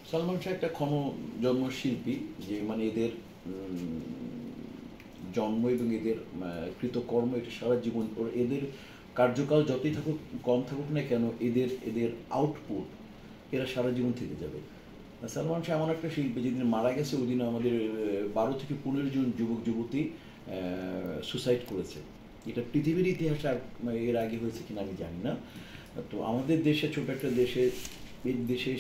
সালমান শাহ একটা জন্ম শিল্পী, যে মানে এদের জন্ম এবং এদের কৃতকর্ম এটা সারা জীবন, এদের কার্যকাল যতই থাকুক, কম থাকুক না কেন, এদের এদের আউটপুট এরা সারা জীবন থেকে যাবে। সালমান শাহ এমন একটা শিল্পী, যেদিন মারা গেছে ওই দিন আমাদের 12 থেকে 15 জন যুবক যুবতী সুসাইড করেছে। এটা পৃথিবীর ইতিহাসে আর এর আগে হয়েছে কিনা আমি জানি না। তো আমাদের দেশে, ছোট একটা দেশে, এই দেশে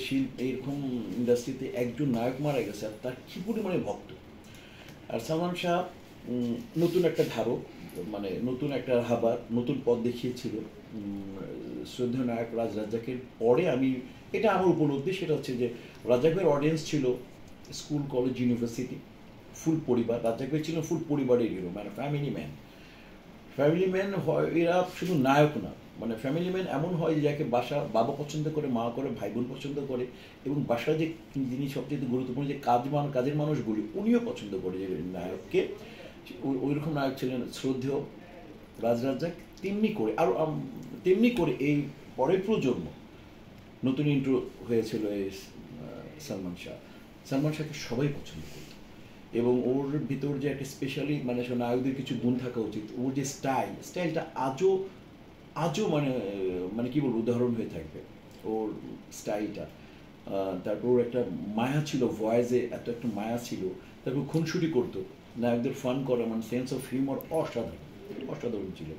এরকম ইন্ডাস্ট্রিতে একজন নায়ক মারা গেছে আর তার কী পরিমাণে ভক্ত। আর সালমান শাহ নতুন একটা ধারক, মানে নতুন একটা হাবার, নতুন পথ দেখিয়েছিল। শ্রদ্ধেয় নায়ক রাজ রাজ্জাকের পরে আমি, এটা আমার উপলব্ধি, সেটা হচ্ছে যে রাজ্জাকের অডিয়েন্স ছিল স্কুল, কলেজ, ইউনিভার্সিটি, ফুল পরিবার। রাজ্জাক ভাই ছিল ফুল পরিবারের হিরো, মানে ফ্যামিলি ম্যান। ফ্যামিলি ম্যান হয় এরা, শুধু নায়ক না, মানে ফ্যামিলি ম্যান এমন হয় যে যাকে বাসা বাবা পছন্দ করে, মা করে, ভাই বোন পছন্দ করে, এবং বাসার যে যিনি সবচেয়ে গুরুত্বপূর্ণ যে কাজের মানুষগুলি, উনিও পছন্দ করে যে নায়ককে। ওই রকম নায়ক ছিলেন শ্রদ্ধেয় রাজ রাজ্জাক। তেমনি করে আরও তেমনি করে এই পরের প্রজন্ম নতুন ইন্ট্রো হয়েছিল এই সালমান শাহ। সালমান শাহকে সবাই পছন্দ করত, এবং ওর ভিতর যে একটা স্পেশালি, মানে নায়কদের কিছু গুণ থাকা উচিত। ওর যে স্টাইলটা আজও আজও মানে মানে কী বলবো, উদাহরণ হয়ে থাকবে ওর স্টাইলটা। তারপর ওর একটা মায়া ছিল, ভয়েসে এত একটা মায়া ছিল। তারপর খুনসুটি করতো, নায়কদের ফান করা, মানে সেন্স অফ হিউমার অসাধারণ, অসাধারণ ছিল।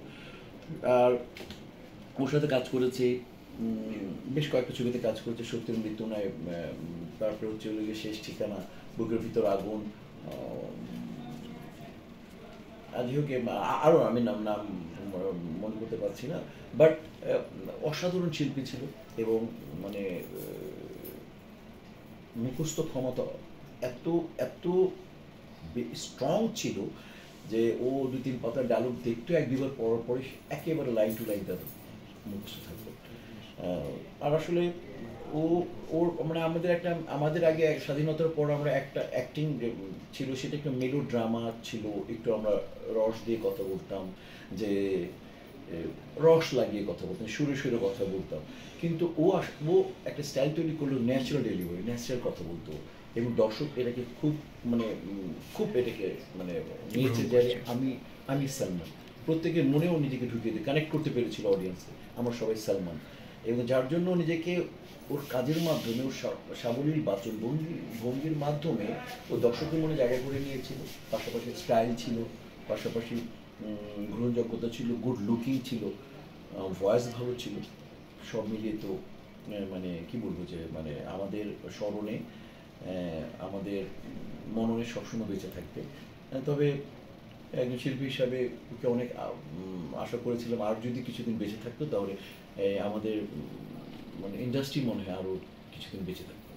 আর ওর সাথে কাজ করেছে, বেশ কয়েকটা ছবিতে কাজ করেছে, সত্যের মৃত্যু নয়, তারপরে হচ্ছে ওই শেষ ঠিকানা, বুকের ভিতর আগুন, আজ হোক, আরও আমি নাম নাম মনে করতে পারছি না। বাট অসাধারণ শিল্পী ছিল, এবং মানে মুখস্থ ক্ষমতা এত এত স্ট্রং ছিল যে ও 2-3 পাতার ডায়লগ দেখতো, 1-2 বার পড়ার পরে একেবারে লাইন টু লাইন তার মুখস্থ থাকতো। আর আসলে ও ওর মানে আমাদের আগে স্বাধীনতার পর আমরা একটা অ্যাক্টিং ছিল, সেটা একটু মেলো ড্রামা ছিল, একটু আমরা রস দিয়ে কথা বলতাম, যে রস লাগিয়ে কথা বলতাম, সুরে সুরে কথা বলতাম। কিন্তু ও একটা স্টাইল তৈরি করলো, ন্যাচারাল ডেলিভারি, ন্যাচারাল কথা বলতো, এবং দর্শক এটাকে খুব মানে খুব এটাকে মানে নিয়েছে যে আমি আমি সালমান। প্রত্যেকের মনেও নিজেকে ঢুকিয়ে দিয়ে কানেক্ট করতে পেরেছিল অডিয়েন্সে, আমরা সবাই সালমান। এবং যার জন্য নিজেকে ওর কাজের মাধ্যমে, ওর সাবলীল বাচন ভঙ্গির মাধ্যমে ও দর্শকের মনে জায়গা করে নিয়েছিল। পাশাপাশি স্টাইল ছিল, পাশাপাশি গ্রহণযোগ্যতা ছিল, গুড লুকিং ছিল, ভয়েস ভালো ছিল। সব মিলিয়ে তো মানে কি বলবো, যে মানে আমাদের স্মরণে, আমাদের মননে সবসময় বেঁচে থাকবে। তবে একজন শিল্পী হিসাবে ওকে অনেক আশা করেছিলাম, আর যদি কিছুদিন বেঁচে থাকতো তাহলে আমাদের মানে ইন্ডাস্ট্রি মনে হয় আরও কিছুদিন বেঁচে থাকতো।